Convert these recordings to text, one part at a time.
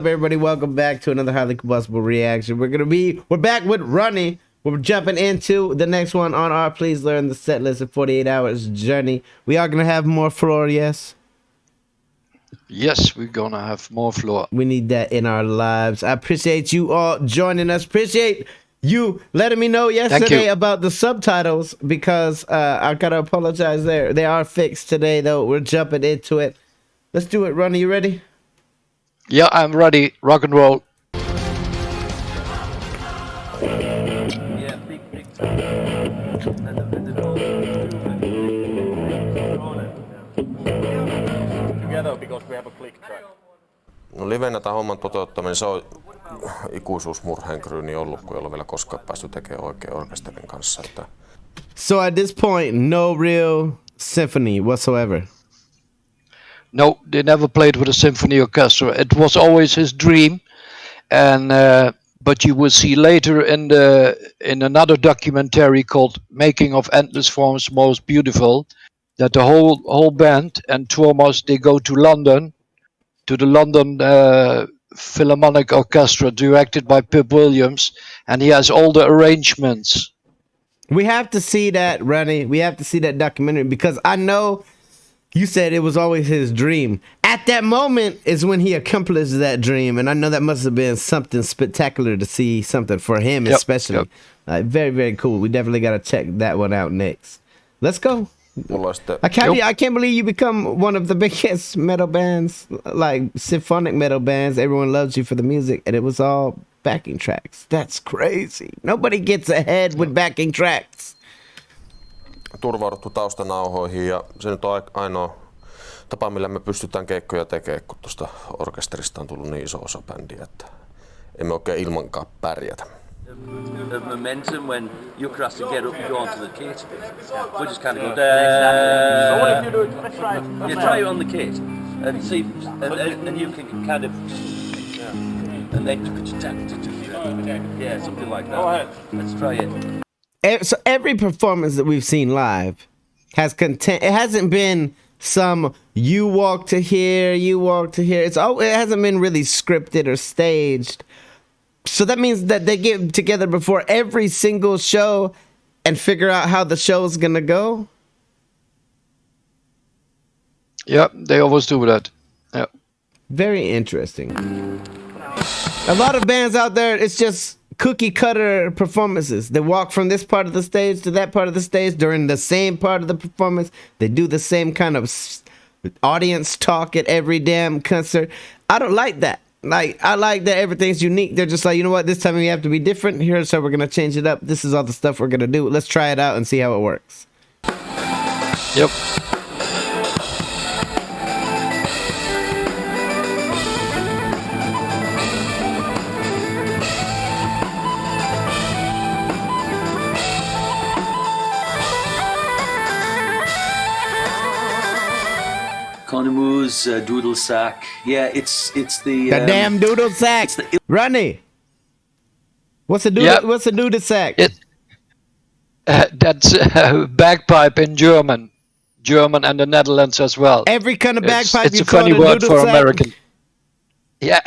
Everybody, welcome back to another highly combustible reaction. We're back with Ronny. We're jumping into the next one on our Please Learn the Set List in 48 Hours journey. We are gonna have more floor, yes? Yes, we're gonna have more floor. We need that in our lives. I appreciate you all joining us. Appreciate you letting me know yesterday about the subtitles, because I gotta apologize there. They are fixed today though. We're jumping into it. Let's do it. Ronny, you ready? Yeah, I'm ready. Rock and roll. Yeah, big time. Together because we have a click track. No livenä tämän homman toteuttaminen, se on ikuisuusmurheenkryyni ollut, kun ei ole vielä koskaan päästy tekemään oikein orkesterin kanssa. Että... So at this point, no real symphony whatsoever? No, they never played with a symphony orchestra. It was always his dream, and but you will see later in another documentary called "Making of Endless Forms Most Beautiful" that the whole band and Thomas, they go to London, to the London Philharmonic Orchestra, directed by Pip Williams, and he has all the arrangements. We have to see that, Ronny. We have to see that documentary, because I know. You said it was always his dream. At that moment is when he accomplished that dream, and I know that must have been something spectacular to see, something for him especially. Yep. Very, very cool. We definitely got to check that one out next. Let's go. I can't believe you become one of the biggest metal bands, like symphonic metal bands. Everyone loves you for the music, and it was all backing tracks. That's crazy. Nobody gets ahead with backing tracks. Turvauduttu taustanauhoihin, ja se nyt on ainoa tapa, millä me pystytään keikkoja tekemään, kun tuosta orkesterista on tullut niin iso osa bändiä, että emme oikein ilmankaan pärjätä. The momentum when you cross to get up and go onto the kit. We just kind of go down. So what if you do it? Let's try it. Yeah, try it on the kit and see, and you can kind of, and then you could tap. Yeah, something like that. Go ahead. Let's try it. So every performance that we've seen live has content. It hasn't been some you walk to here, you walk to here. It hasn't been really scripted or staged. So that means that they get together before every single show and figure out how the show's gonna go. Yeah, they always do that. Yeah. Very interesting. A lot of bands out there, it's just cookie cutter performances. They walk from this part of the stage to that part of the stage during the same part of the performance. They do the same kind of audience talk at every damn concert. I don't like that. Like, I like that everything's unique. They're just like, you know what, this time we have to be different. Here's how we're gonna change it up. This is all the stuff we're gonna do. Let's try it out and see how it works. Yep. Conamu's doodle sack. Yeah, it's the damn doodle sack. Ronny, what's a doodle? Yep. What's a doodle sack? That's bagpipe in German and the Netherlands as well. Every kind of bagpipe. It's a funny word for American. Yeah.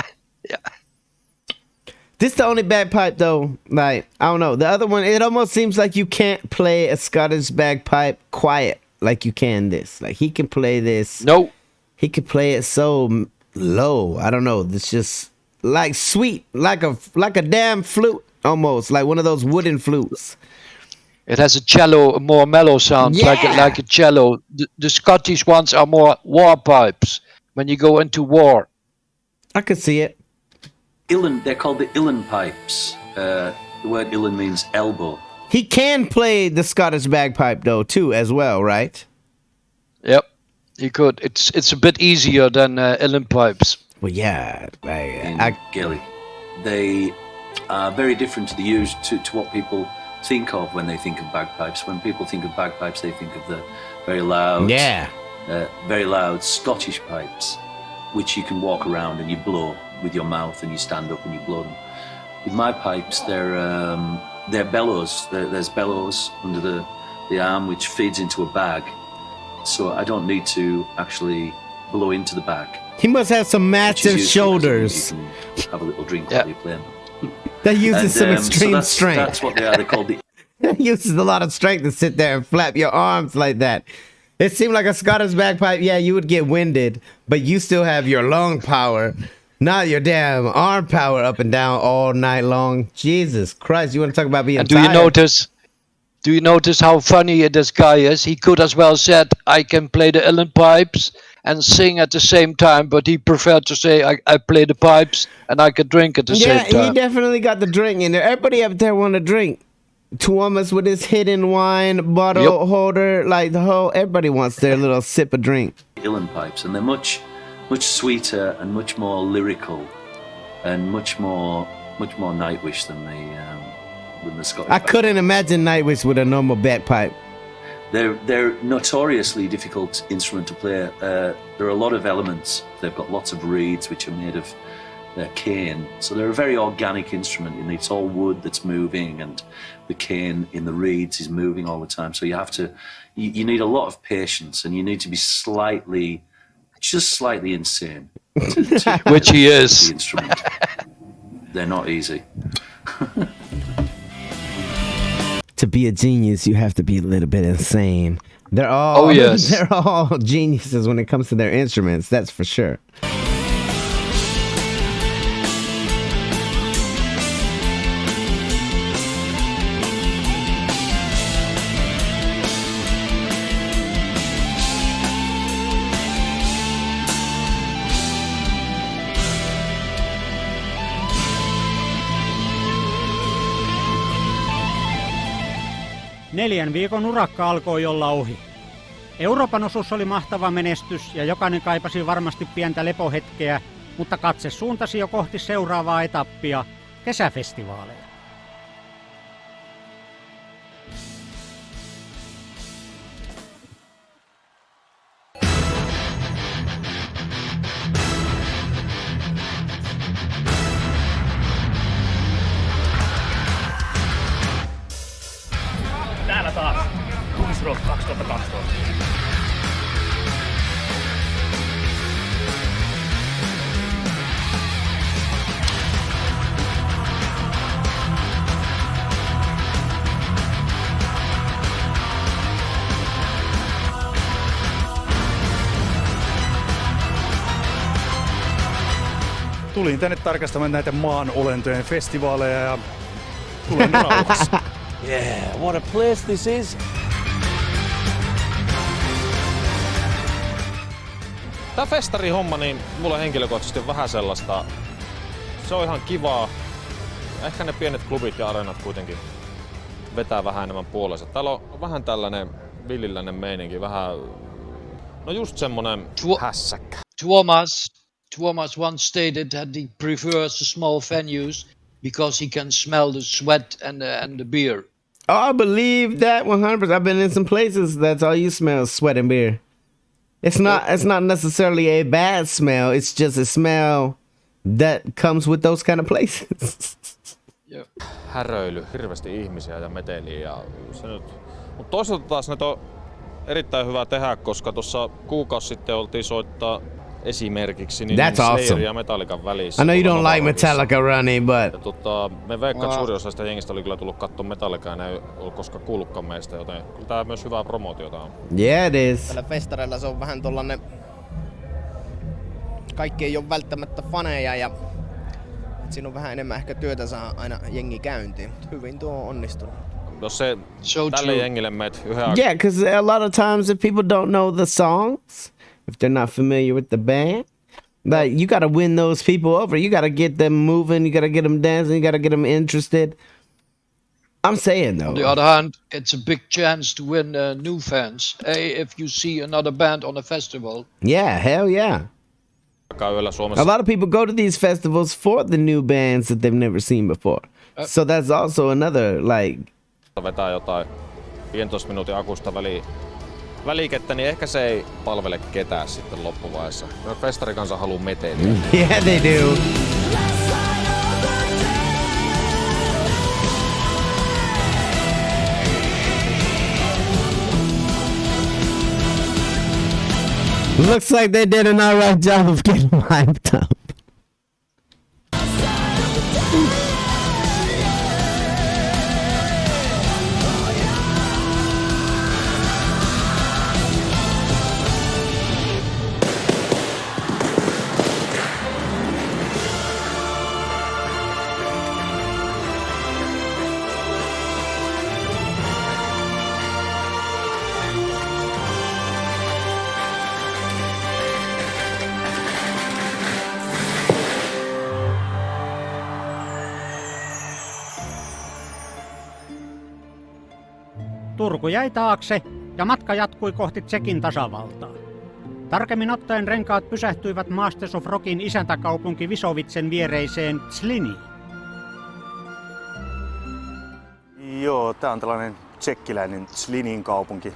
This the only bagpipe though. Like, I don't know. The other one, it almost seems like you can't play a Scottish bagpipe quiet like you can this. Like, he can play this. No. He can play it so low. I don't know. It's just like sweet, like a damn flute almost, like one of those wooden flutes. It has a cello, a more mellow sound, like a cello. The Scottish ones are more war pipes when you go into war. I could see it. They're called the uilleann pipes. The word uilleann means elbow. He can play the Scottish bagpipe though too, as well, right? Yep, he could. It's a bit easier than uilleann pipes. Well, yeah, Gilly, they are very different to what people think of when they think of bagpipes. When people think of bagpipes, they think of the very loud Scottish pipes, which you can walk around and you blow with your mouth, and you stand up and you blow them. With my pipes, they're bellows. There's bellows under the arm, which feeds into a bag. So I don't need to actually blow into the bag. He must have some massive shoulders. You can have a little drink Yeah. while you're playing. That uses some extreme that's, strength. That's what they are. They're called the That uses a lot of strength to sit there and flap your arms like that. It seemed like a Scottish bagpipe. Yeah, you would get winded, but you still have your lung power, not your damn arm power up and down all night long. Jesus Christ, you want to talk about being And tired? do you notice how funny this guy is? He could as well said, I can play the uilleann pipes and sing at the same time, but he preferred to say, I play the pipes and I can drink at the same Yeah, he time. definitely got the drink in there. Everybody up there want to drink. Tuomas with his hidden wine bottle holder, like the whole. Everybody wants their little sip of drink. uilleann pipes, and they're much sweeter and much more lyrical, and much more Nightwish than the Scottish. I couldn't imagine Nightwish with a normal bagpipe. They're notoriously difficult instrument to play. There are a lot of elements. They've got lots of reeds which are made of cane, so they're a very organic instrument, and it's all wood that's moving, and the cane in the reeds is moving all the time. So you have to, you need a lot of patience, and you need to be just slightly insane, Which he is. the instrument. They're not easy. To be a genius, you have to be a little bit insane. They're all, Oh, yes. they're all geniuses when it comes to their instruments. That's for sure. Neljän viikon urakka alkoi olla ohi. Euroopan osuus oli mahtava menestys ja jokainen kaipasi varmasti pientä lepohetkeä, mutta katse suuntasi jo kohti seuraavaa etappia, kesäfestivaaleja. Täällä taas Ruisrock 2012. Tulin tänne tarkastamaan näitä maan olentojen festivaaleja ja tulen rauhassa. Yeah, what a place this is. Tää festarihomma, niin mulla henkilökohtaisesti on vähän sellaista. Se on ihan kivaa. Ehkä ne pienet klubit ja areenat kuitenkin vetää vähän enemmän puolensa. Täällä on vähän tällainen villilläinen meininki, vähän. No just semmonen hässäkkä. Tuomas once stated that he prefers the small venues because he can smell the sweat and the beer. Oh, I believe that 100%. I've been in some places that's all you smell is sweat and beer. It's not necessarily a bad smell. It's just a smell that comes with those kind of places. Yeah. Häröily, hirveästi ihmisiä ja meteliä ja se nyt. Mut toisaalta taas näitä on erittäin hyvä tehdä, koska tuossa kuukausi sitten oltiin soittaa esimerkiksi niin That's awesome. Slayer ja Metallican välissä. I know you don't like Novarokissa. Metallica, Ronny, but Ja me veikkaan, että suurin osa sitä jengistä oli kyllä tullut katsomaan Metallicaa, ja ne ei ole koskaan kuullutkaan meistä, joten kyllä tää myös hyvää promootiota on. yeah, it is. Tällä festareilla se on vähän tollanen... Kaikki ei ole välttämättä faneja ja... Siinä on vähän enemmän ehkä työtä saa aina jengi käyntiin, mutta hyvin tuo on onnistunut. Jos se So tälle true. jengille meet yhden aikaa, Yeah, because a lot of times if people don't know the songs, if they're not familiar with the band, like you gotta win those people over. You gotta get them moving. You gotta get them dancing. You gotta get them interested. I'm saying though. On the other hand, it's a big chance to win new fans. If you see another band on a festival. Yeah, hell yeah. yöllä Suomessa. A lot of people go to these festivals for the new bands that they've never seen before. So that's also another like. Vetää jotain 15 minuutin akusta välikettä, niin ehkä se ei palvele ketään sitten loppuvaiheessa. Festarikansa haluu meteliä. Yeah, they do. Looks like they did an alright job of getting hyped up. Turku jäi taakse ja matka jatkui kohti Tšekin tasavaltaa. Tarkemmin ottaen renkaat pysähtyivät Masters of Rockin isäntäkaupunki Visovitsen viereiseen Zliniin. Joo, tää on tällainen tsekkiläinen Zlinin kaupunki.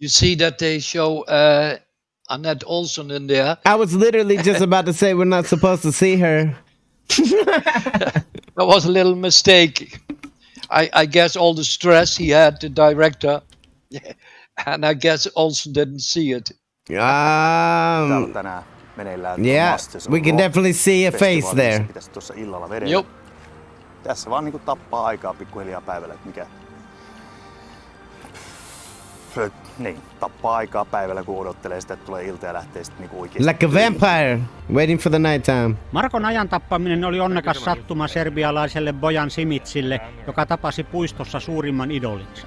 You see that they show Annette Olsen in there. I was literally just about to say we're not supposed to see her. That was a little mistake. I guess all the stress he had, the director, and I guess Olsen didn't see it. Täällä on tänään meneillään Masters of we can Rock definitely see a face there. Pitäisi tuossa illalla vedellä. Yep. Tässä vaan niinku tappaa aikaa pikkuhiljaa päivällä, että mikä... Niin, tappaa aikaa päivällä, kun odottelee sitä, että tulee ilta ja lähtee sitten niinku oikeesti. Like a vampire, waiting for the nighttime. Markon ajan tappaminen oli onnekas sattuma serbialaiselle Bojan Simicille, joka tapasi puistossa suurimman idolinsa.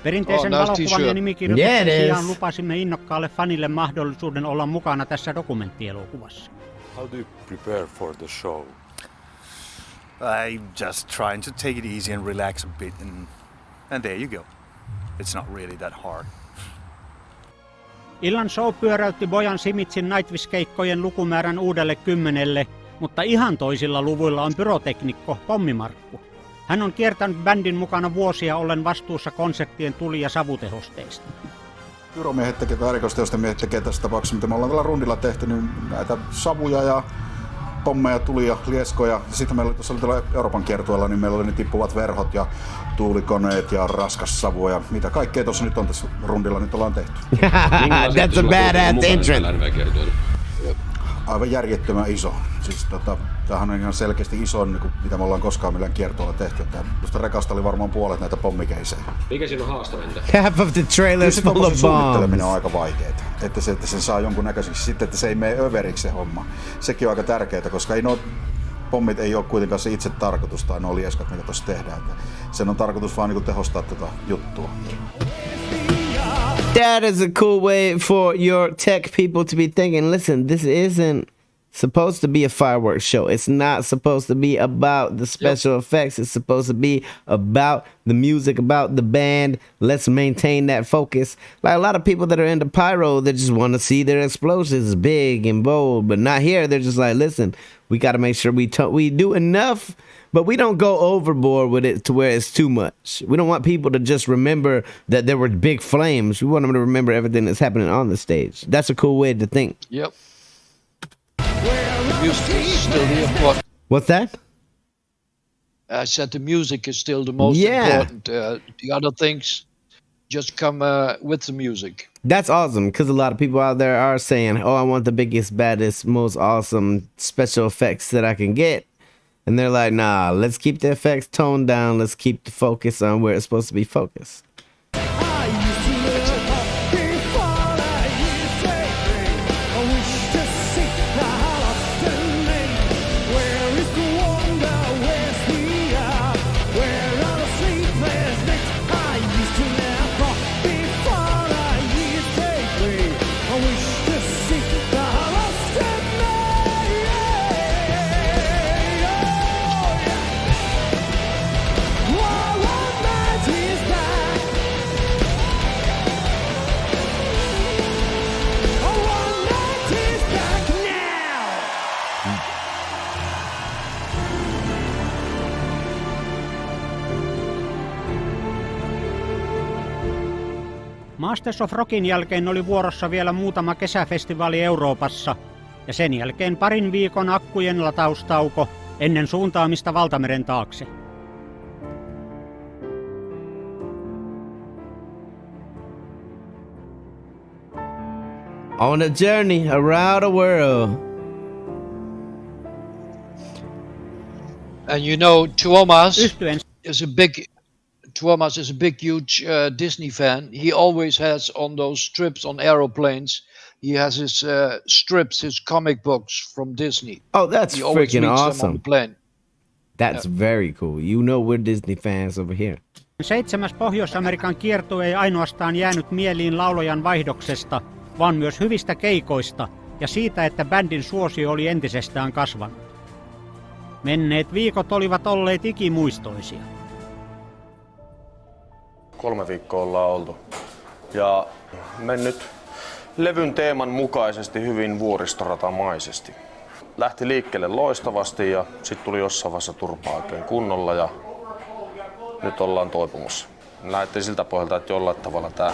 Perinteisen valokuvan ja nimikirjoituksen sijaan lupasimme innokkaalle fanille mahdollisuuden olla mukana tässä dokumenttielokuvassa. How do you prepare for the show? I'm just trying to take it easy and relax a bit, and there you go. It's not really that hard. Illan show pyöräytti Bojan Simicin Nightwish-keikkojen lukumäärän uudelle 10, mutta ihan toisilla luvuilla on pyroteknikko Pommimarkku. Hän on kiertänyt bändin mukana vuosia ollen vastuussa konserttien tuli- ja savutehosteista. Pyromiehet tekee, tai erikoisteosten miehet tekee tässä tapauksessa, mitä me ollaan tällä rundilla tehty, niin näitä savuja ja pommeja, tulia, lieskoja. Sitten meillä oli tuolla Euroopan kiertueella, niin meillä oli ne tippuvat verhot ja tuulikoneet ja raskas savu ja mitä kaikkea tuossa nyt on tässä rundilla nyt ollaan tehty. That's a badass entrance. Aivan järjettömän iso. Siis tämähän on ihan selkeästi iso, niin kuin, mitä me ollaan koskaan millään kiertoilla tehty. Tuosta rekasta oli varmaan puolet näitä pommikeisejä. Mikä siinä on haastavinta? Half of the trailer is full of bombs. Suunnitteleminen on aika vaikeaa. Että sen saa jonkun näköiseksi. Sitten, että se ei mene överiksi se homma. Sekin on aika tärkeää, koska ei pommit ei ole kuitenkaan se itse tarkoitus tai nuo lieskat, mitä tuossa tehdään. Sen on tarkoitus vaan niin tehostaa tätä juttua. That is a cool way for your tech people to be thinking, listen, this isn't supposed to be a fireworks show. It's not supposed to be about the special effects. It's supposed to be about the music, about the band. Let's maintain that focus. Like a lot of people that are into pyro, they just want to see their explosions big and bold, but not here. They're just like, listen, we got to make sure we do enough, but we don't go overboard with it to where it's too much. We don't want people to just remember that there were big flames. We want them to remember everything that's happening on the stage. That's a cool way to think. Yep. The music is still the important. What's that? I said the music is still the most important. The other things just come with the music. That's awesome, because a lot of people out there are saying, oh, I want the biggest, baddest, most awesome special effects that I can get. And they're like, nah, let's keep the effects toned down. Let's keep the focus on where it's supposed to be focused. Masters of Rockin jälkeen oli vuorossa vielä muutama kesäfestivaali Euroopassa ja sen jälkeen parin viikon akkujen lataustauko ennen suuntaamista Valtameren taakse. On a journey around the world. And you know, Tuomas Yhtyen is a big, huge Disney fan. He always has on those strips on aeroplanes. He has his strips, his comic books from Disney. Oh, that's He always freaking reads them on the awesome. plane. That's very cool. You know we're Disney fans over here. 7. Pohjois-Amerikan kiertue ei ainoastaan jäänyt mieliin laulajan vaihdoksesta, vaan myös hyvistä keikoista ja siitä, että bändin suosio oli entisestään kasvanut. Menneet viikot olivat olleet ikimuistoisia. 3 viikkoa ollaan oltu. Ja mennyt levyn teeman mukaisesti hyvin vuoristoratamaisesti. Lähti liikkeelle loistavasti ja sitten tuli jossain vaiheessa turpaa oikein kunnolla ja nyt ollaan toipumassa. Lähdettiin siltä pohjalta, että jollain tavalla tää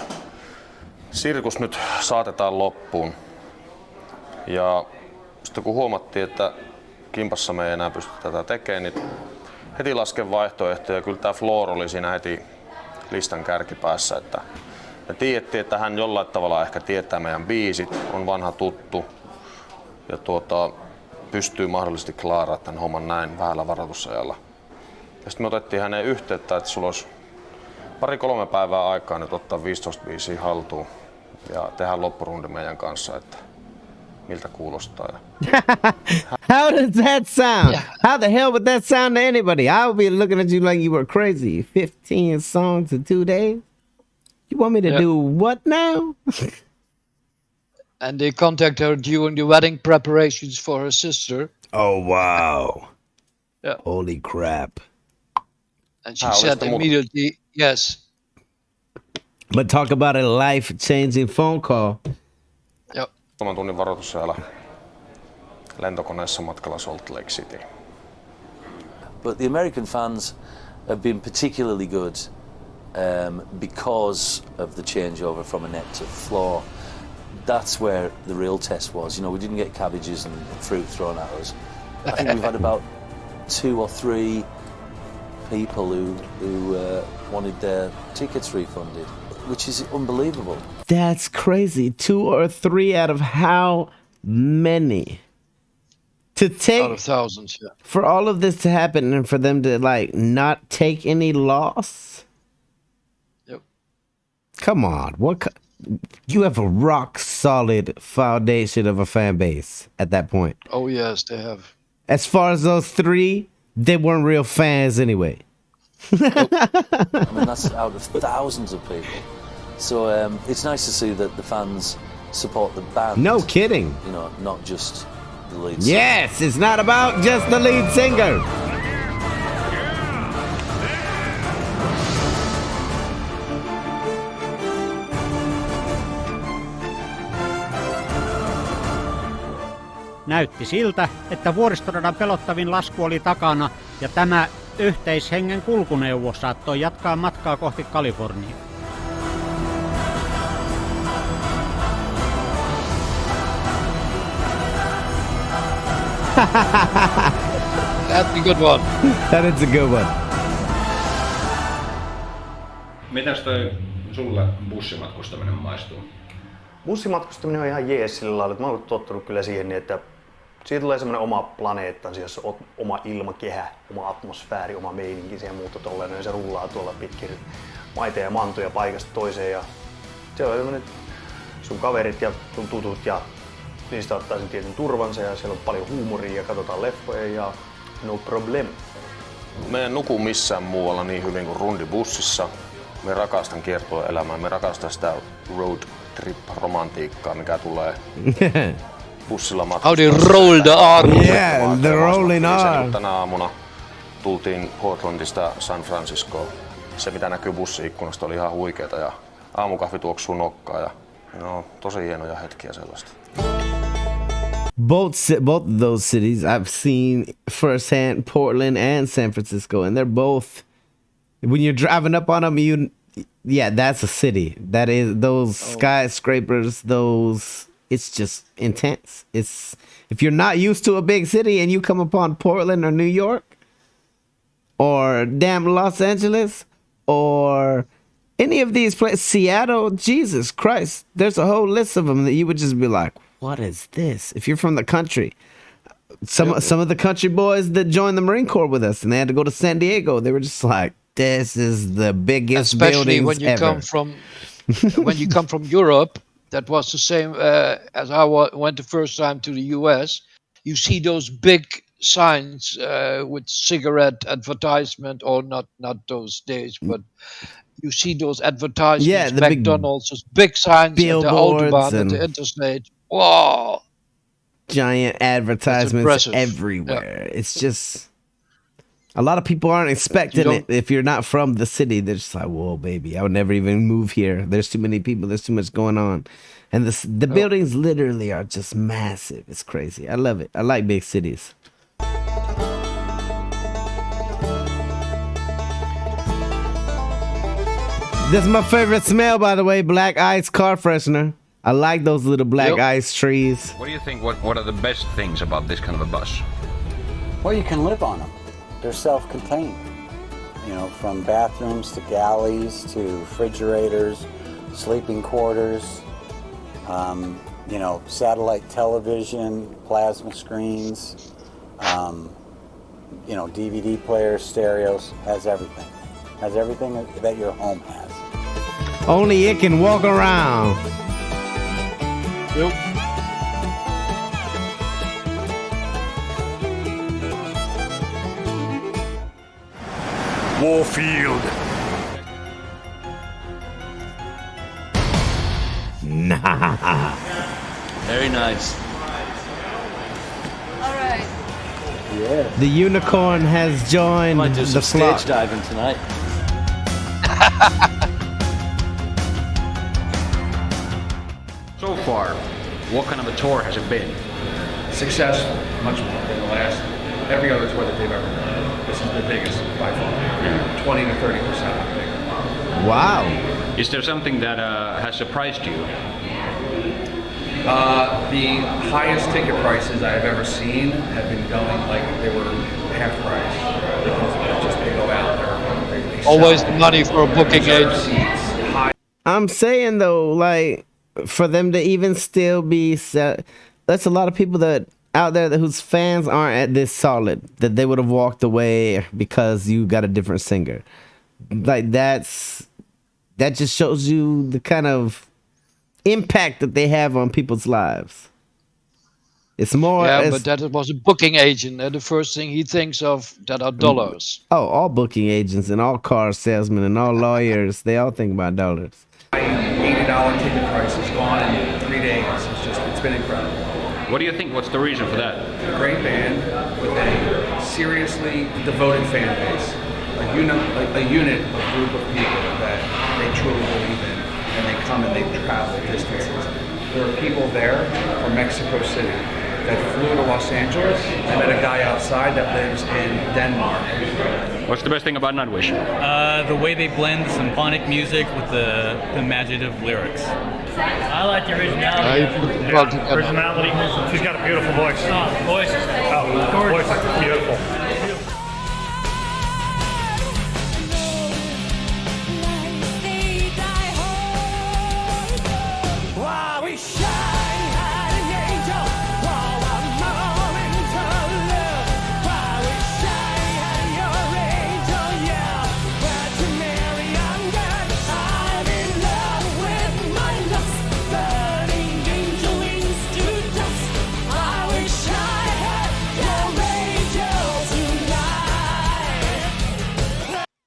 sirkus nyt saatetaan loppuun. Ja sitten kun huomattiin, että kimpassa me ei enää pysty tätä tekemään, niin heti lasken vaihtoehtoja. Kyllä tää Floor oli siinä heti listan kärkipäässä. Että me tiedettiin, että hän jollain tavalla ehkä tietää meidän biisit, on vanha tuttu ja pystyy mahdollisesti klaaraa tämän homman näin vähällä varoitusajalla. Ja sitten me otettiin häneen yhteyttä, että sulla olisi 2-3 päivää aikaa nyt ottaa 15 biisiä haltuun ja tehdään loppurundi meidän kanssa, että miltä kuulostaa. How does that sound? How the hell would that sound to anybody? I would be looking at you like you were crazy. 15 songs in 2 days? You want me to do what now? And they contacted her during the wedding preparations for her sister. Oh, wow. Yeah. Holy crap. And she said immediately, yes. But talk about a life-changing phone call. Yep. 3 tunnin varoitusajalla lentokoneessa matkalla Salt Lake City. But the American fans have been particularly good because of the changeover from a net to floor. That's where the real test was. You know, we didn't get cabbages and fruit thrown at us. I think we've had about 2 or 3 people who wanted their tickets refunded, which is unbelievable. That's crazy. 2 or 3 out of how many? To take Out of thousands, yeah. For all of this to happen and for them to like not take any loss. Yep. Come on, you have a rock solid foundation of a fan base at that point. Oh yes, they have. As far as those 3, they weren't real fans anyway. I mean, that's out of thousands of people. So it's nice to see that the fans support the band. No kidding. You know, not just the lead singer. Yes, it's not about just the lead singer. Näytti siltä, että vuoristoradan pelottavin lasku oli takana ja tämä yhteishengen kulkuneuvo saattoi jatkaa matkaa kohti Kaliforniaa. That's a good one. That is a good one. Mitäs toi sulle bussimatkustaminen maistuu? Bussimatkustaminen on ihan jees sillä lailla, että mä oon tottunut kyllä siihen, että siitä tulee semmoinen oma planeettansa, jossa on oma ilmakehä, oma atmosfääri, oma meininki ja muuta tolleen, ja se rullaa tuolla pitkin maita ja mantoja paikasta toiseen ja se on semmoinen sun kaverit ja sun tutut ja niistä ottaa sen tietyn turvansa ja siellä on paljon huumoria ja katsotaan leffoja ja no problem. Me en nuku missään muualla niin hyvin kuin rundibussissa. Me rakastan kiertueelämää, me rakastan sitä road trip-romantiikkaa, mikä tulee bussilla matkustamisesta. How they roll the R. Yeah, the rolling R. Tänä aamuna tultiin Portlandista San Franciscoon. Se mitä näkyy bussi-ikkunasta oli ihan huikeeta ja aamukahvi tuoksuu nokkaa ja no, tosi hienoja hetkiä sellaista. Both of those cities I've seen firsthand, Portland and San Francisco, and they're both, when you're driving up on them, that's a city. That is those skyscrapers, it's just intense. If you're not used to a big city and you come upon Portland or New York or damn Los Angeles or any of these places, Seattle, Jesus Christ, there's a whole list of them that you would just be like, what is this? If you're from the country, some of the country boys that joined the Marine Corps with us and they had to go to San Diego, they were just like, this is the biggest Especially buildings when you ever. come from when you come from Europe. That was the same as I went the first time to the US. You see those big signs with cigarette advertisement, or not those days, but you see those advertisements. Yeah, the McDonald's, those big signs at the billboards Autobahn, at and- the interstate. Whoa! Giant advertisements impressive. everywhere. It's just a lot of people aren't expecting it. If you're not from the city, they're just like, whoa, baby, I would never even move here. There's too many people. There's too much going on. And the buildings literally are just massive. It's crazy. I love it. I like big cities. This is my favorite smell, by the way, black ice car freshener. I like those little black ice trees. What do you think? What are the best things about this kind of a bus? Well, you can live on them. They're self-contained. You know, from bathrooms to galleys to refrigerators, sleeping quarters, you know, satellite television, plasma screens, you know, DVD players, stereos, has everything. Has everything that your home has. Only it can walk around. Yep. Warfield. Nah. Very nice. All right. Yeah. The unicorn has joined Might do the some flock. stage diving tonight. So far, what kind of a tour has it been? Successful, much more than the last, every other tour that they've ever done. This is the biggest by far. 20 to 30% bigger. Wow. Is there something that has surprised you? The highest ticket prices I've ever seen have been going like they were half price. Because just they go out there. They Always sell the money for a booking reserved agent. seats, high. I'm saying though, like for them to even still be, that's a lot of people that out there whose fans aren't at this solid, that they would have walked away because you got a different singer. Like that just shows you the kind of impact that they have on people's lives. It's more. Yeah, but that was a booking agent. And the first thing he thinks of that are dollars. Oh, all booking agents and all car salesmen and all lawyers, they all think about dollars. $80 ticket price is gone in 3 days. It's been incredible. What do you think? What's the reason for that? A great band with a seriously devoted fan base. A unit, a group of people that they truly believe in, and they come and they travel distances. There are people there from Mexico City that flew to Los Angeles. I met a guy outside that lives in Denmark. What's the best thing about Nightwish? The way they blend symphonic music with the imaginative lyrics. I like the originality. Originality. She's got a beautiful voice. Voice. Voice is beautiful.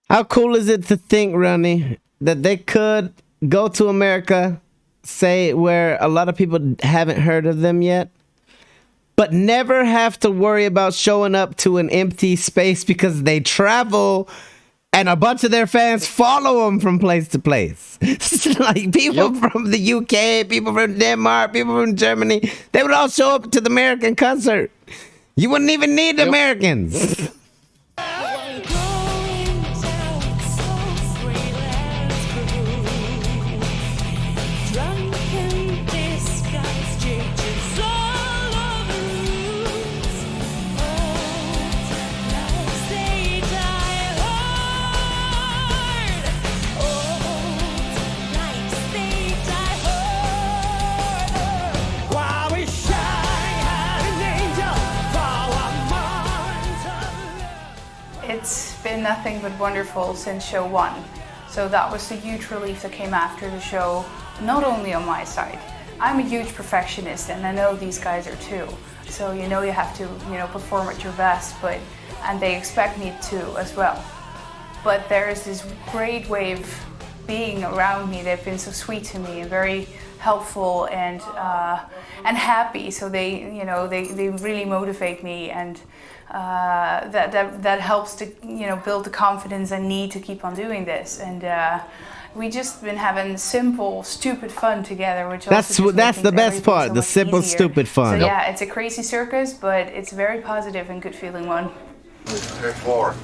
How cool is it to think, Ronny, that they could go to America, say where a lot of people haven't heard of them yet, but never have to worry about showing up to an empty space because they travel and a bunch of their fans follow them from place to place. Like people from the UK, people from Denmark, people from Germany, they would all show up to the American concert. You wouldn't even need Americans. it's been nothing but wonderful since show 1. So that was the huge relief that came after the show, not only on my side. I'm a huge perfectionist and I know these guys are too. So you have to perform at your best, and they expect me to as well. But there's this great wave being around me. They've been so sweet to me and very helpful and happy. So they really motivate me, and that helps to build the confidence I need to keep on doing this. And we just been having simple, stupid fun together, which that's the best part. The simple, stupid fun. So yeah, it's a crazy circus, but it's a very positive and good feeling one. Hey, Floor.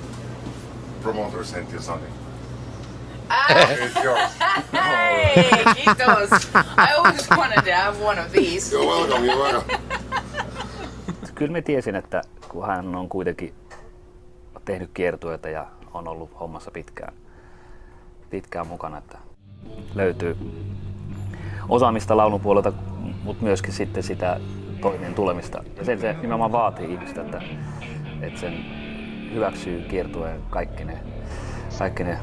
Promoter sent you something. It's yours. Hey, kiitos. I always wanted to have one of these. You're welcome, you're welcome. Kyllä me tiesin, että kun hän on kuitenkin tehnyt kiertueita ja on ollut hommassa pitkään mukana, että löytyy osaamista laulun puolelta, mutta myöskin sitten sitä toimeen tulemista. Ja se nimenomaan vaatii ihmistä, että sen hyväksyy kiertueen kaikki ne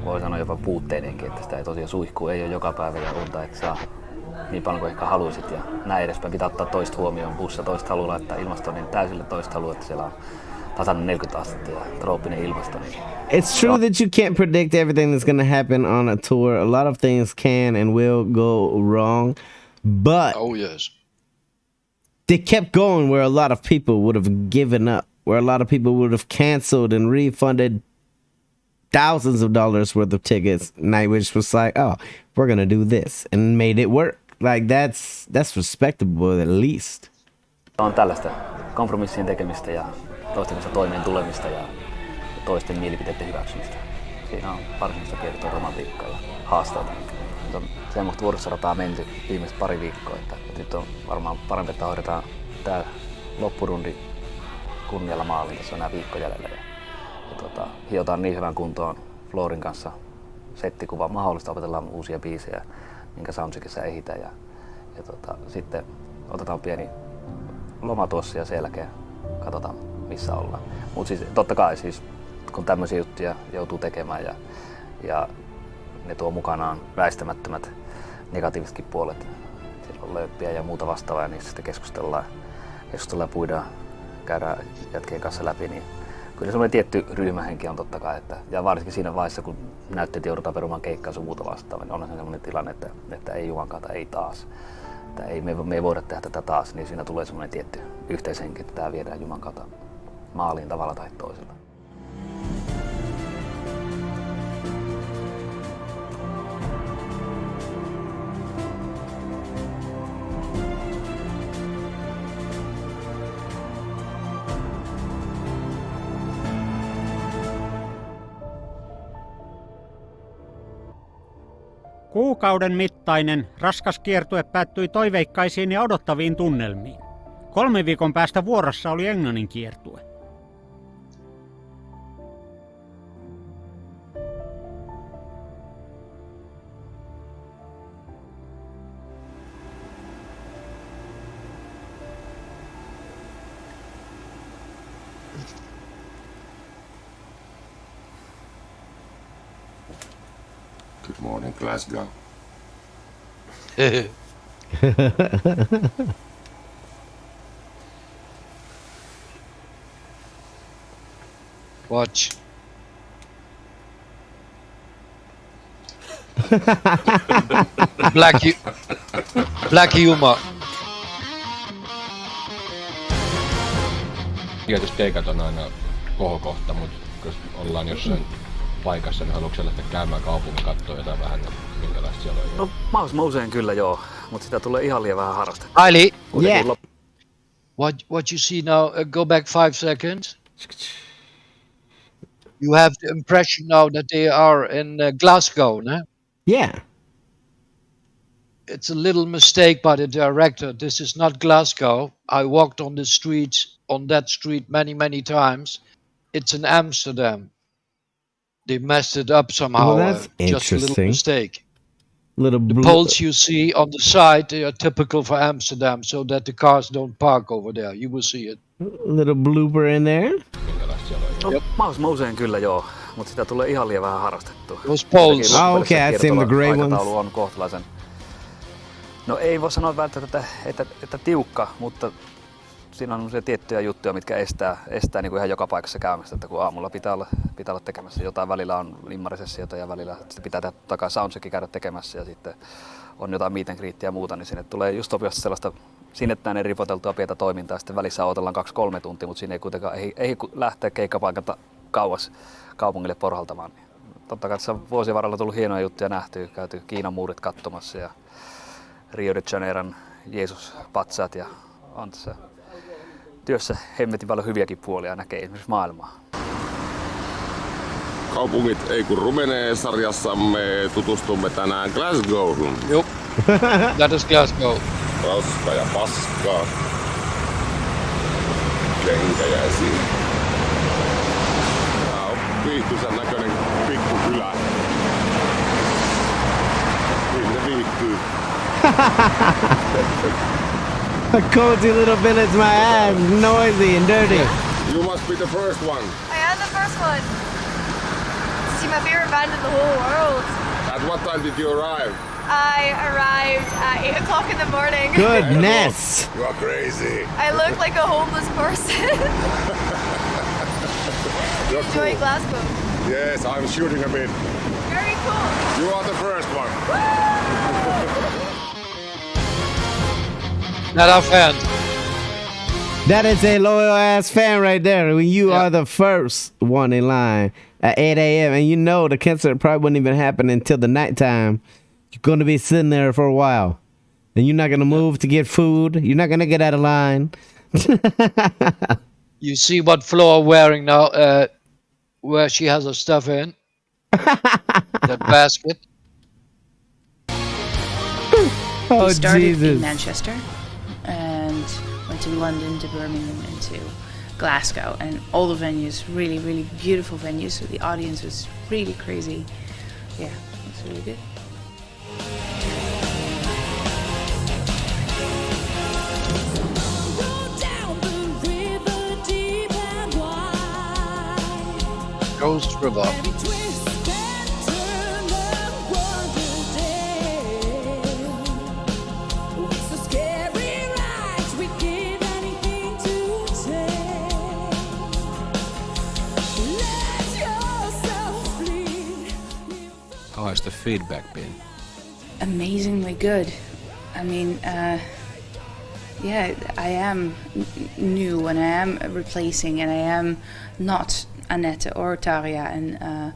voi sanoa jopa puutteinenkin, että sitä ei tosiaan suihkuu, ei ole joka päivä ja unta, että saa niin paljon kuin ehkä haluaisit ja näin edespäin. Pitää ottaa toista huomioon, bussa toista haluaa laittaa ilmastoon, niin täysille toista haluaa, että siellä on tasainen 40 astetta ja trooppinen ilmasto. Niin it's true that you can't predict everything that's going to happen on a tour. A lot of things can and will go wrong, but they kept going where a lot of people would have given up, where a lot of people would have canceled and refunded thousands of dollars worth of tickets. Nightwish was like, oh, we're going to do this and made it work. Like that's respectable at least. On tällaista kompromissien tekemistä ja toisten kanssa toimeen tulemista ja toisten mielipiteiden hyväksymistä. Siinä on varsinaista kiertoa romantiikkaa ja haasteita. Nyt on semmoista vuoristorataa menty viimeiset pari viikkoa, että nyt on varmaan parempi, että hoidetaan tää loppurundi kunnialla maaliin. Tässä on enää viikko jäljellä. Hiotaan niin hyvän kuntoon Florin kanssa settikuva mahdollista, opetellaan uusia biisejä, minkä soundcheckissa ehitään ja sitten otetaan pieni loma tuossa ja sen jälkeen katsotaan missä ollaan. Mutta siis totta kai siis, kun tämmöisiä juttuja joutuu tekemään ja ne tuo mukanaan väistämättömät negatiivisetkin puolet. Siellä on löyppiä ja muuta vastaavaa ja niistä sitten keskustellaan ja puidaan, käydään jätkien kanssa läpi. Niin kyllä semmoinen tietty ryhmähenki on totta kai, ja varsinkin siinä vaiheessa, kun näytteet joudutaan perumaan keikkaa sun muuta vastaavaa, niin onhan semmoinen tilanne, että ei jumankaata, ei taas. Että me ei voida tehdä tätä taas, niin siinä tulee semmoinen tietty yhteishenki, että tämä viedään jumankaata maaliin tavalla tai toisella. Kuukauden mittainen raskas kiertue päättyi toiveikkaisiin ja odottaviin tunnelmiin. 3 viikon päästä vuorossa oli Englannin kiertue. Good morning, Glasgow. Watch. Black humor. Tietysti keikat on aina kohokohta, mutta jos ollaan jossain paikassa, niin haluatko lähteä käymään kaupungin katsoa jotain vähän, minkälaista siellä on? No mahdollisimman usein kyllä joo, mutta sitä tulee ihan liian vähän harrastettua. Ali, what you see now, go back 5 seconds. You have the impression now that they are in Glasgow, no? Yeah. It's a little mistake by the director. This is not Glasgow. I walked on the streets, on that street many times. It's in Amsterdam. They messed it up somehow. Well, that's just a little mistake. The poles you see on the side, they are typical for Amsterdam, so that the cars don't park over there. You will see it. Little blooper in there. Minkälaista siellä on? No, mahdollisimman usein kyllä joo, mutta sitä tulee ihan liian vähän harrastettua. Those poles. Okay, I see the grey ones. Aikataulu on kohtalaisen. No ei voi sanoa välttämättä, että tiukka, mutta siinä on sellaisia tiettyjä juttuja, mitkä estää niin kuin ihan joka paikassa käymästä, että kun aamulla pitää olla tekemässä jotain, välillä on limmarisessiota ja välillä sitten pitää tehdä takaa soundcheckin käydä tekemässä ja sitten on jotain meet and greetia ja muuta, niin sinne tulee just sopivasti sellaista sinne tänne ripoteltua pientä toimintaa, sitten välissä odotellaan 2-3 tuntia, mutta siinä ei kuitenkaan ei lähteä keikkapaikalta kauas kaupungille porhaltamaan. Totta kai tässä on vuosien varrella tullut hienoja juttuja nähtyä, käyty Kiinan muurit katsomassa ja Rio de Janeiron Jeesus-patsaat ja on tässä työssä hemmetin paljon hyviäkin puolia näkee esimerkiksi maailmaa. Kaupungit ei kun rumenee -sarjassamme tutustumme tänään Glasgowhun. Joo, that is Glasgow. Raska ja paskaa. Kenkäjäisiä. Tää on viihtyisän näköinen pikkukylä. Sinne viihtyy. A cozy little village, my ass, noisy and dirty. You must be the first one. I am the first one. See my favorite band in the whole world. At what time did you arrive? I arrived at 8 o'clock in the morning. Goodness. You are crazy. I look like a homeless person. You're Enjoy cool. Glasgow. Yes, I'm shooting a bit. Very cool. You are the first one. Not our fan. That is a loyal ass fan right there. When you are the first one in line at 8 a.m. and you know the concert probably wouldn't even happen until the nighttime. You're going to be sitting there for a while. And you're not going to move to get food. You're not going to get out of line. You see what Flo wearing now, where she has her stuff in? That basket. Oh, We started Jesus. in Manchester and went to London, to Birmingham, and to Glasgow, and all the venues, really, really beautiful venues. So the audience was really crazy. Yeah, it was really good. Ghost River. How has the feedback been? Amazingly good. I mean, yeah, I am new and I am replacing and I am not Annette or Tarja, and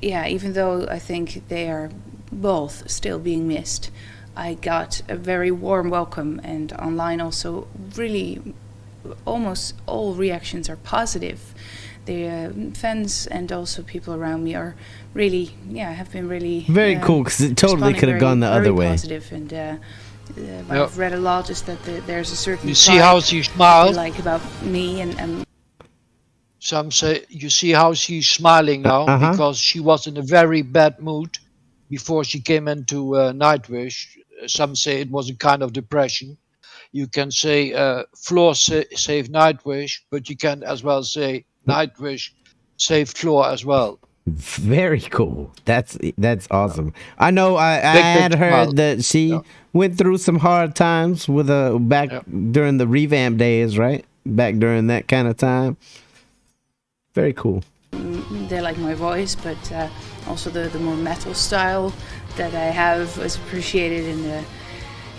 yeah, even though I think they are both still being missed, I got a very warm welcome, and online also really almost all reactions are positive. The fans and also people around me are really, yeah, have been really Very cool, 'cause it totally could have gone the other way. Positive, and what I've read a lot is that there's a certain You see how she smiled? like about me and Some say you see how she's smiling now because she was in a very bad mood before she came into Nightwish. Some say it was a kind of depression. You can say Floor saved Nightwish, but you can as well say Nightwish saved Floor as well. Very cool. That's awesome. I know I had heard that she went through some hard times with back during the revamp days, right? Back during that kind of time. Very cool. they like my voice, but also the more metal style that I have was appreciated, and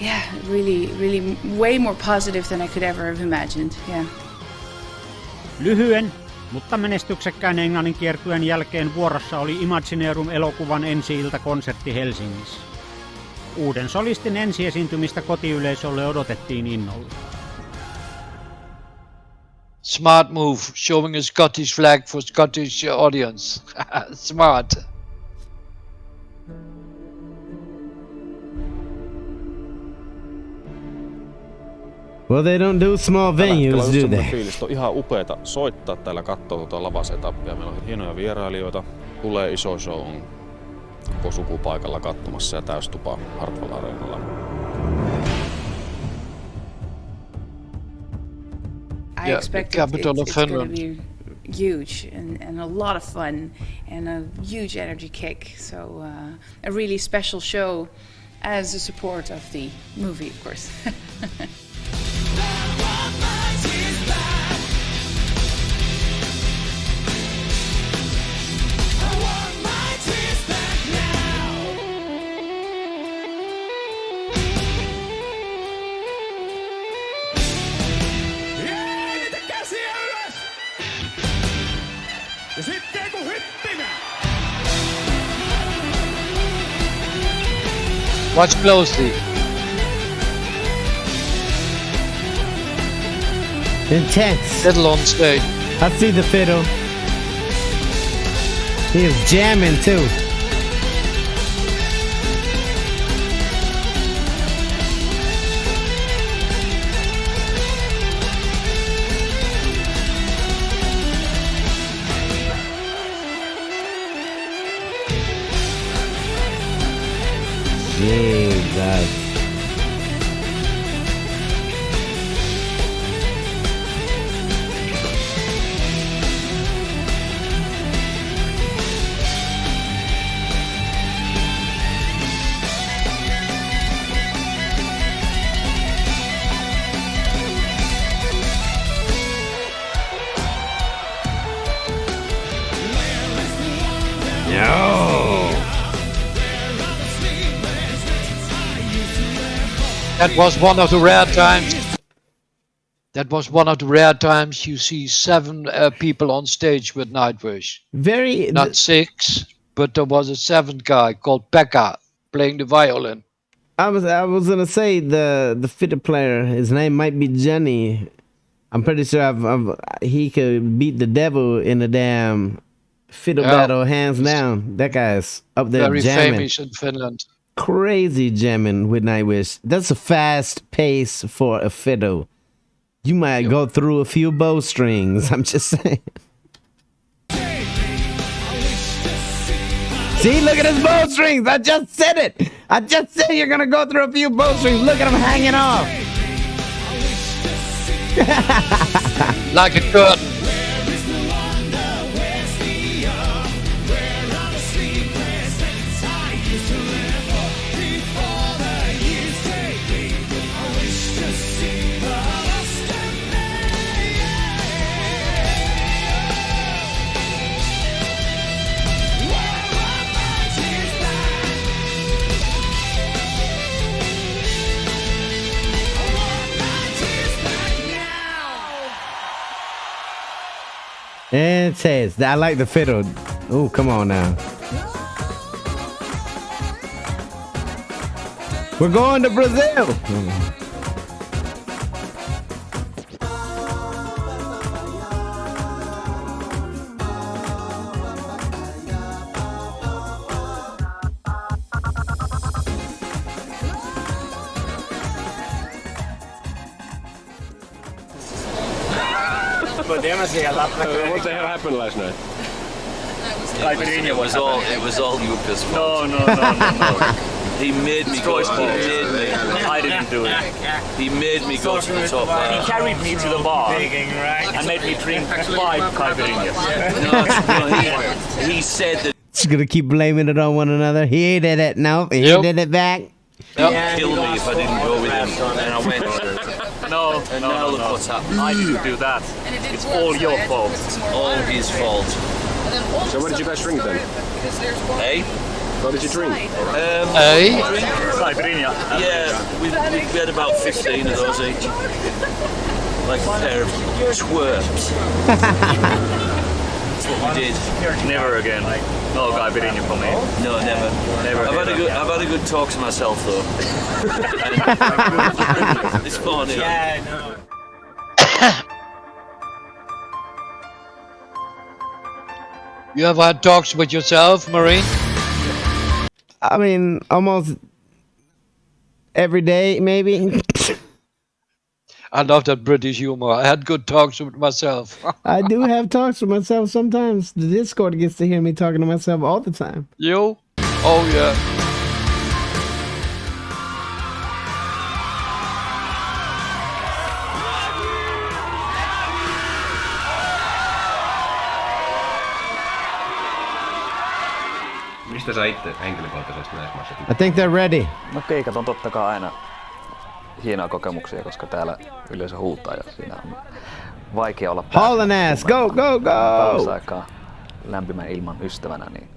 yeah, really way more positive than I could ever have imagined. Yeah. Lyhyen, mutta menestyksekkään englannin kiertueen jälkeen vuorossa oli Imagineerum-elokuvan ensi-iltakonsertti Helsingissä. Uuden solistin ensiesiintymistä kotiyleisölle odotettiin innolla. Smart move, showing a Scottish flag for Scottish audience. Smart. Well, they don't do small venues, do they? Fiilis on ihan upeeta soittaa täällä, katsoa tuota lavasetappia. Meillä on hienoja vierailijoita. Tulee iso show, on koko suku paikalla katsomassa ja täystupa Hartwall Areenalla. I expect it's going to be, huge and a lot of fun and a huge energy kick. So a really special show as a support of the movie, of course. Watch closely. Intense. Fiddle on stage. I see the fiddle. He is jamming too. Jesus. That was one of the rare times. That was one of the rare times you see 7 people on stage with Nightwish. Not 6, but there was a 7th guy called Pekka playing the violin. I was gonna say the fiddle player. His name might be Johnny. I'm pretty sure he could beat the devil in a damn fiddle battle, hands down. That guy's up there Very jamming. famous in Finland. Crazy jamming with Nightwish. That's a fast pace for a fiddle. You might go through a few bowstrings. I'm just saying. See, look at his bowstrings. I just said it. I just said you're gonna go through a few bowstrings. Look at him hanging off. Like a curtain. And it says, I like the fiddle. Oh, come on now. We're going to Brazil. What the hell happened last night? It was all Yuka's fault. No. He made me go. I didn't do it. He made me go to the top bar. He carried me to the bar and made me drink 5 caipirinhas. No, he said that. Just gonna keep blaming it on one another. He did it. No, he did it back. He'd kill me if I didn't go with him. And I went. No. Look what's happened. I didn't do that. It's all your fault. All his fault. So what did you guys drink then? Hey? What did you drink? Caipirinha. Yeah, we had about 15 of those each. Like a pair of twerps. That's what we did. Never again. No caipirinha for me. No, never. I've had a good talk to myself though. This morning. Yeah, no. You ever had talks with yourself, Marine? I mean, almost every day, maybe. I love that British humor. I had good talks with myself. I do have talks with myself sometimes. The Discord gets to hear me talking to myself all the time. You? Oh, yeah. Mistä sä itse henkilökohtaisesti näissä maissa? I think they're ready. No keikat on totta kai aina hienoja kokemuksia, koska täällä yleisö huutaa ja siinä on vaikea olla Haulen ass, go, go, go! Talvisaikaa lämpimän ilman ystävänä, niin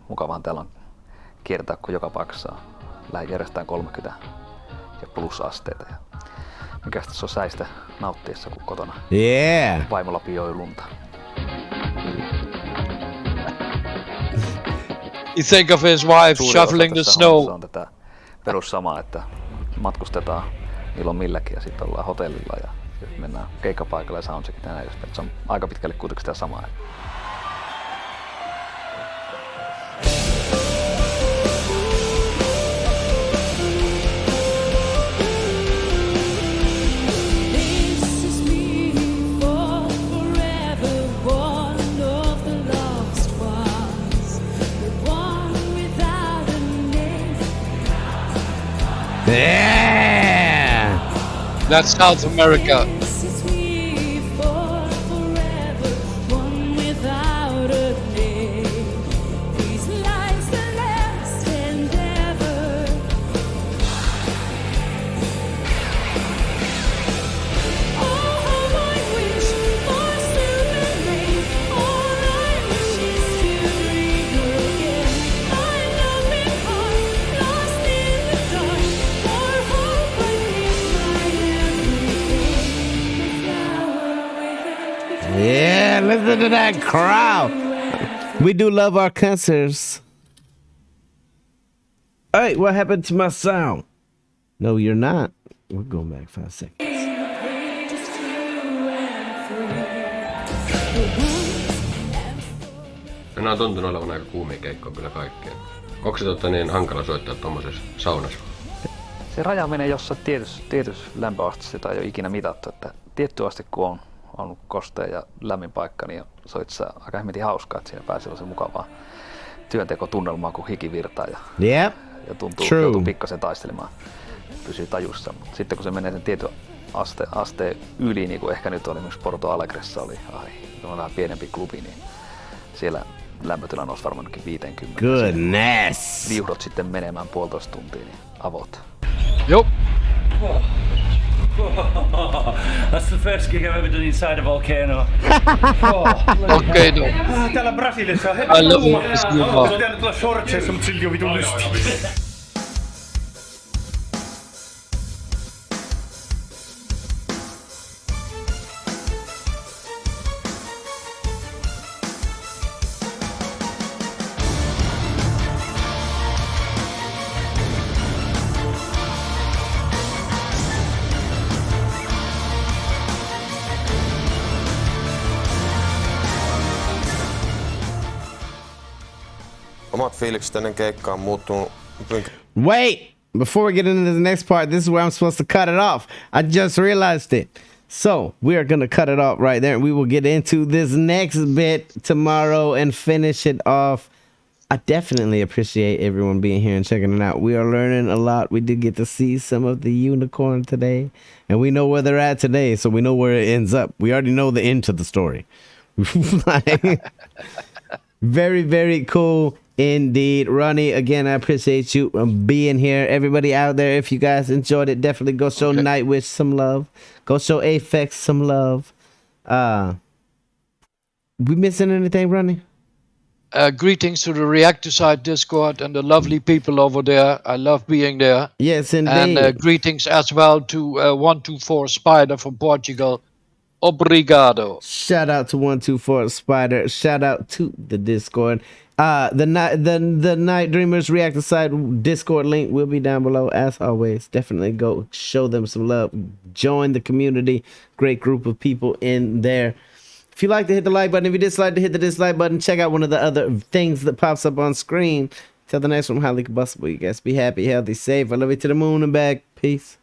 mukavahan täällä on kiertää, kun joka paikassa järjestetään 30 ja plus asteita. Ja mikäs tässä on säistä nauttiessa, kun kotona vaimolla pioi lunta. You think of his wife shuffling the snow. Se on tätä perus samaa, että matkustetaan milloin milläkin ja sitten ollaan hotellilla ja mennään keikkapaikalle ja soundcheckit ja näin. Se on aika pitkälle kuitenkin sitä samaa. Yeah! That's South America. Yeah, listen to that crowd. We do love our concerts. All right, what happened to my sound? No, you're not. We're going back 5 seconds. Nämä on tuntunut olevan aika kuumia keikkoja kyllä kaikkeen. Onko se niin hankala soittaa tuommoisessa saunassa? Se raja menee jossain tietyssä lämpöasteessa, jota ei ole ikinä mitattu. Että tietty asti, kun on kostea ja lämmin paikka, niin soittaa aika hemmetin hauskaa, että siinä pääsee olla se mukavaa työntekotunnelmaa, kun hiki virtaa ja joutuu pikkasen taistelemaan, pysyy tajussa. Mutta sitten kun se menee sen tietyn asteen yli, niin kuin ehkä nyt oli esimerkiksi Porto Alegressa oli, se on vähän pienempi klubi, niin siellä lämpötila nousi varmaankin 50. Goodness! Viuhdot sitten menemään 1,5 tuntia, niin avot. Joo. That's the first gig I've ever done inside a volcano. Volcano. Täällä Brasiliassa on heti kuuma. Olisi pitänyt tulla shortseissa, mutta silti on vitun lysti. Omat fiilikset ennen keikkaa on muuttunut. Wait! Before we get into the next part, this is where I'm supposed to cut it off. I just realized it. So, we are going to cut it off right there. We will get into this next bit tomorrow and finish it off. I definitely appreciate everyone being here and checking it out. We are learning a lot. We did get to see some of the unicorn today. And we know where they're at today, so we know where it ends up. We already know the end to the story. Very, very cool. Indeed. Ronny, again, I appreciate you being here. Everybody out there, if you guys enjoyed it, definitely go show Nightwish some love. Go show Aphex some love. We missing anything, Ronny? Greetings to the Reactor Side Discord and the lovely people over there. I love being there. Yes, indeed. And greetings as well to 124 Spider from Portugal. Obrigado. Shout out to 124 Spider. Shout out to the Discord. The Night Dreamers Reactor Side Discord link will be down below as always. Definitely go show them some love. Join the community. Great group of people in there. If you like to hit the like button, if you dislike to hit the dislike button, check out one of the other things that pops up on screen. Till the next one, highly combustible. You guys be happy, healthy, safe. I love you to the moon and back. Peace.